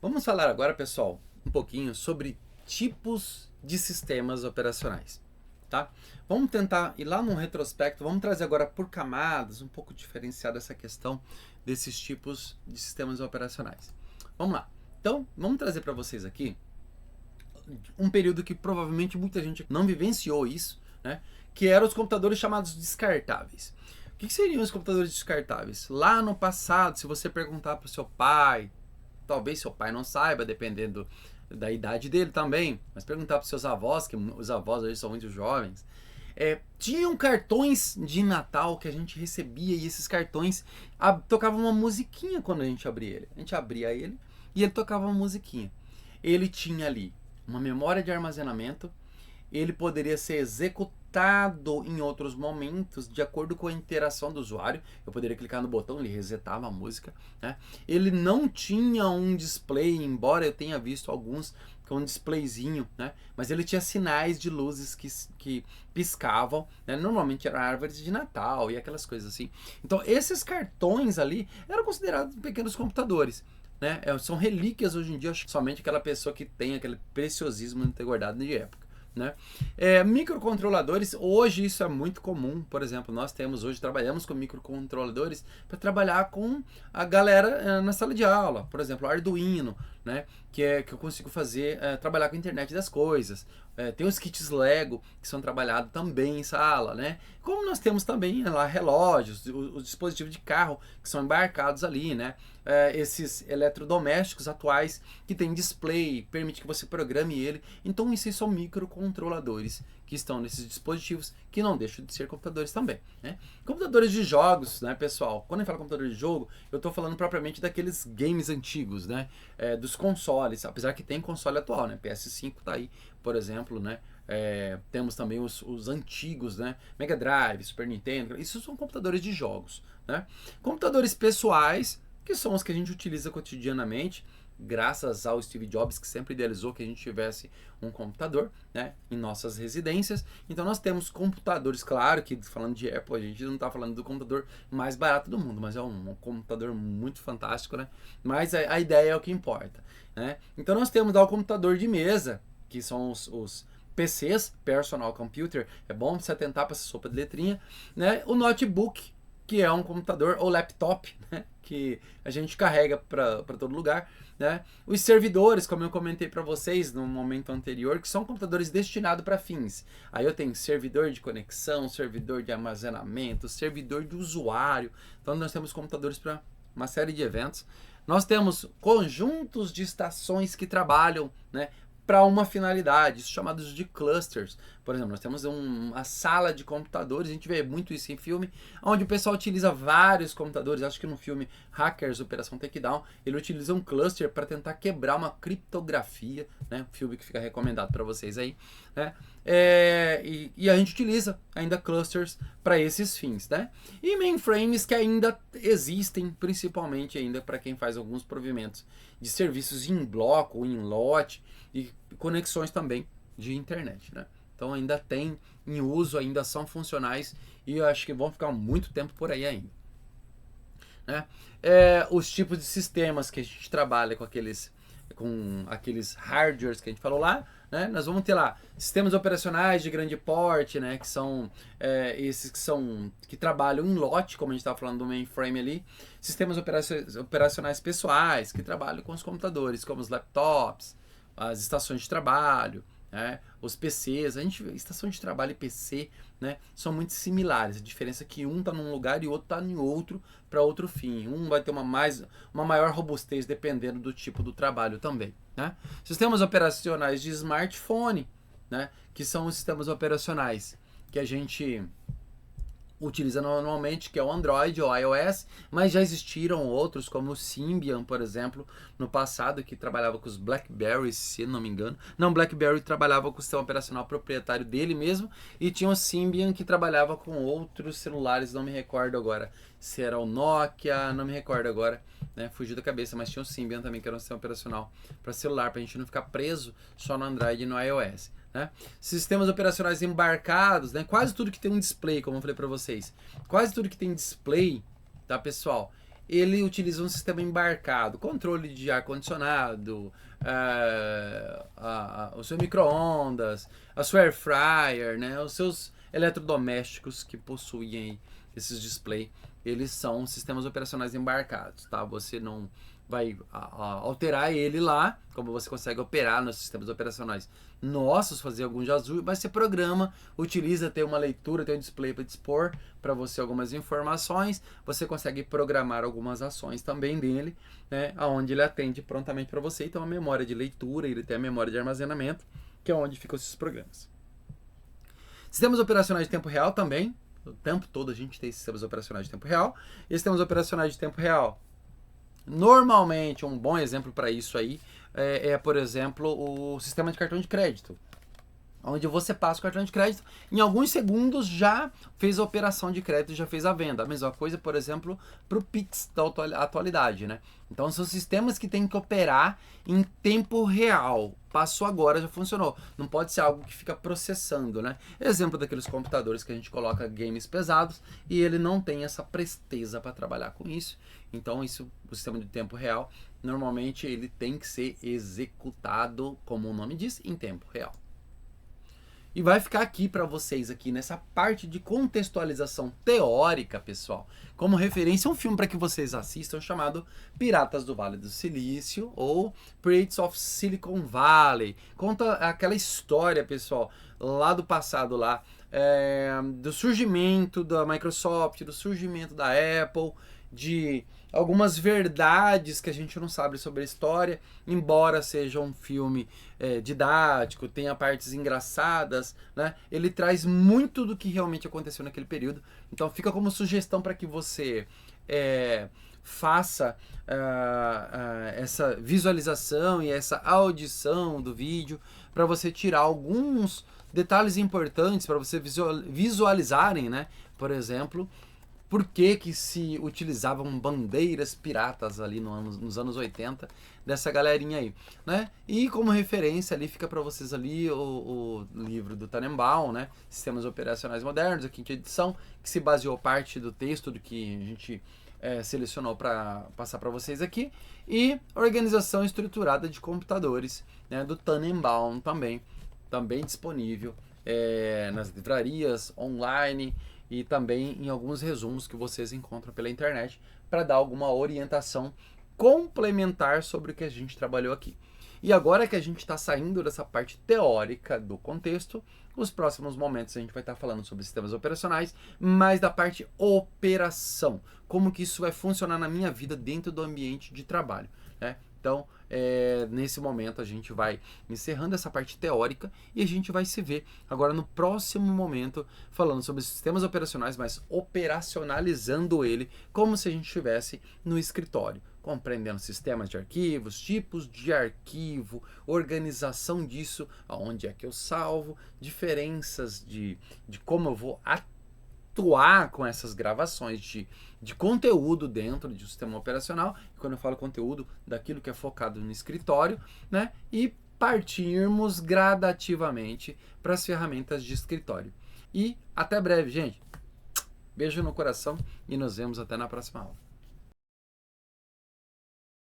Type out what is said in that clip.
Vamos falar agora, pessoal, um pouquinho sobre tipos de sistemas operacionais, tá? Vamos tentar ir lá no retrospecto, vamos trazer agora por camadas, um pouco diferenciado essa questão desses tipos de sistemas operacionais. Vamos lá. Então, vamos trazer para vocês aqui um período que provavelmente muita gente não vivenciou isso, né? Que eram os computadores chamados descartáveis. O que seriam os computadores descartáveis? Lá no passado, se você perguntar para o seu pai, talvez seu pai não saiba, dependendo da idade dele também, mas perguntar para os seus avós, que os avós hoje são muito jovens, tinham cartões de Natal que a gente recebia e esses cartões tocavam uma musiquinha quando a gente abria ele. A gente abria ele e ele tocava uma musiquinha. Ele tinha ali uma memória de armazenamento, ele poderia ser executado em outros momentos de acordo com a interação do usuário. Eu poderia clicar no botão, ele resetava a música, né? Ele não tinha um display, embora eu tenha visto alguns com um displayzinho, né? Mas ele tinha sinais de luzes que piscavam, né? Normalmente eram árvores de Natal e aquelas coisas assim. Então esses cartões ali eram considerados pequenos computadores, né? São relíquias hoje em dia, acho que somente aquela pessoa que tem aquele preciosismo de ter guardado de época, né? Microcontroladores, hoje isso é muito comum. Por exemplo, nós trabalhamos com microcontroladores para trabalhar com a galera na sala de aula. Por exemplo, Arduino, né? Que eu consigo fazer, trabalhar com a internet das coisas. Tem os kits Lego que são trabalhados também em sala, né? Como nós temos também lá relógios, os dispositivos de carro que são embarcados ali, né? Esses eletrodomésticos atuais que tem display, permite que você programe ele. Então isso são microcontroladores que estão nesses dispositivos, que não deixam de ser computadores também, né? Computadores de jogos, né, pessoal? Quando eu falo computador de jogo, eu estou falando propriamente daqueles games antigos, né? Dos consoles, apesar que tem console atual, né? PS5 tá aí, por exemplo, né? Temos também os antigos, né? Mega Drive, Super Nintendo, isso são computadores de jogos, né? Computadores pessoais, que são os que a gente utiliza cotidianamente, graças ao Steve Jobs, que sempre idealizou que a gente tivesse um computador, né, em nossas residências. Então nós temos computadores, claro que falando de Apple, a gente não está falando do computador mais barato do mundo, mas é um computador muito fantástico, né? Mas a ideia é o que importa, né? Então nós temos lá o computador de mesa, que são os PCs, Personal Computer, é bom você atentar para essa sopa de letrinha, né? O notebook, que é um computador ou laptop, né, que a gente carrega para todo lugar, né? Os servidores, como eu comentei para vocês no momento anterior, que são computadores destinados para fins. Aí eu tenho servidor de conexão, servidor de armazenamento, servidor de usuário. Então nós temos computadores para uma série de eventos. Nós temos conjuntos de estações que trabalham, né, para uma finalidade, chamados de clusters. Por exemplo, nós temos uma sala de computadores, a gente vê muito isso em filme, onde o pessoal utiliza vários computadores. Acho que no filme Hackers, Operação Takedown, ele utiliza um cluster para tentar quebrar uma criptografia, né? Filme que fica recomendado para vocês aí, né? E a gente utiliza ainda clusters para esses fins, né? E mainframes que ainda existem, principalmente ainda para quem faz alguns provimentos de serviços em bloco ou em lote, e conexões também de internet, né? Então ainda tem em uso, ainda são funcionais e eu acho que vão ficar muito tempo por aí ainda, né? Os tipos de sistemas que a gente trabalha com aqueles hardwares que a gente falou lá, né? Nós vamos ter lá sistemas operacionais de grande porte, né? Que são esses que trabalham em lote, como a gente estava falando do mainframe ali. Sistemas operacionais pessoais que trabalham com os computadores, como os laptops, as estações de trabalho, né? Os PCs. Estação de trabalho e PC, né, são muito similares. A diferença é que um está num lugar e o outro está em outro para outro fim. Um vai ter uma maior robustez dependendo do tipo do trabalho também, né? Sistemas operacionais de smartphone, né, que são os sistemas operacionais que a gente utiliza normalmente, que é o Android ou iOS, mas já existiram outros, como o Symbian, por exemplo, no passado, que trabalhava com os BlackBerry, se não me engano. Não, BlackBerry trabalhava com o sistema operacional proprietário dele mesmo, e tinha o Symbian que trabalhava com outros celulares, não me recordo agora se era o Nokia, não me recordo agora, né? Fugiu da cabeça, mas tinha o Symbian também, que era um sistema operacional para celular, para a gente não ficar preso só no Android e no iOS, né? Sistemas operacionais embarcados, né? Quase tudo que tem um display, como eu falei para vocês, quase tudo que tem display, tá, pessoal? ele utiliza um sistema embarcado, controle de ar-condicionado, o seu micro-ondas, a sua air fryer, né? Os seus eletrodomésticos que possuem aí esses display, eles são sistemas operacionais embarcados, tá? Você não vai alterar ele lá, como você consegue operar nos sistemas operacionais nossos, fazer algum ajuste, mas você programa, utiliza, tem uma leitura, tem um display para dispor para você algumas informações, você consegue programar algumas ações também dele, né, onde ele atende prontamente para você. Então a memória de leitura, ele tem a memória de armazenamento, que é onde ficam esses programas. Sistemas operacionais de tempo real também, o tempo todo a gente tem sistemas operacionais de tempo real. E sistemas operacionais de tempo real, normalmente, um bom exemplo para isso aí por exemplo, o sistema de cartão de crédito, onde você passa o cartão de crédito, em alguns segundos já fez a operação de crédito, já fez a venda. A mesma coisa, por exemplo, para o Pix da atualidade, né? Então são sistemas que tem que operar em tempo real. Passou agora, já funcionou. Não pode ser algo que fica processando, né? Exemplo daqueles computadores que a gente coloca games pesados e ele não tem essa presteza para trabalhar com isso. Então isso, o sistema de tempo real, normalmente ele tem que ser executado, como o nome diz, em tempo real. E vai ficar aqui para vocês aqui nessa parte de contextualização teórica, pessoal, como referência um filme para que vocês assistam chamado Piratas do Vale do Silício ou Pirates of Silicon Valley. Conta aquela história, pessoal, lá do passado lá, do surgimento da Microsoft, do surgimento da Apple, de algumas verdades que a gente não sabe sobre a história, embora seja um filme didático, tenha partes engraçadas, né? Ele traz muito do que realmente aconteceu naquele período. Então fica como sugestão para que você faça essa visualização e essa audição do vídeo, para você tirar alguns detalhes importantes para você visualizarem, né? Por exemplo, por que se utilizavam bandeiras piratas ali nos anos 80 dessa galerinha aí, né? E como referência ali fica para vocês ali o livro do Tannenbaum, né? Sistemas Operacionais Modernos, a quinta edição, que se baseou parte do texto do que a gente selecionou para passar para vocês aqui, e Organização Estruturada de Computadores, né? Do Tannenbaum também disponível nas livrarias, online, e também em alguns resumos que vocês encontram pela internet para dar alguma orientação complementar sobre o que a gente trabalhou aqui. E agora que a gente está saindo dessa parte teórica do contexto, nos próximos momentos a gente vai estar falando sobre sistemas operacionais, mas da parte operação, como que isso vai funcionar na minha vida dentro do ambiente de trabalho, né? Então, nesse momento a gente vai encerrando essa parte teórica e a gente vai se ver agora no próximo momento falando sobre sistemas operacionais, mas operacionalizando ele como se a gente estivesse no escritório, compreendendo sistemas de arquivos, tipos de arquivo, organização disso, aonde é que eu salvo, diferenças de como eu vou atuar com essas gravações de conteúdo dentro de um sistema operacional. E quando eu falo conteúdo, daquilo que é focado no escritório, né? E partirmos gradativamente para as ferramentas de escritório. E até breve, gente. Beijo no coração e nos vemos até na próxima aula.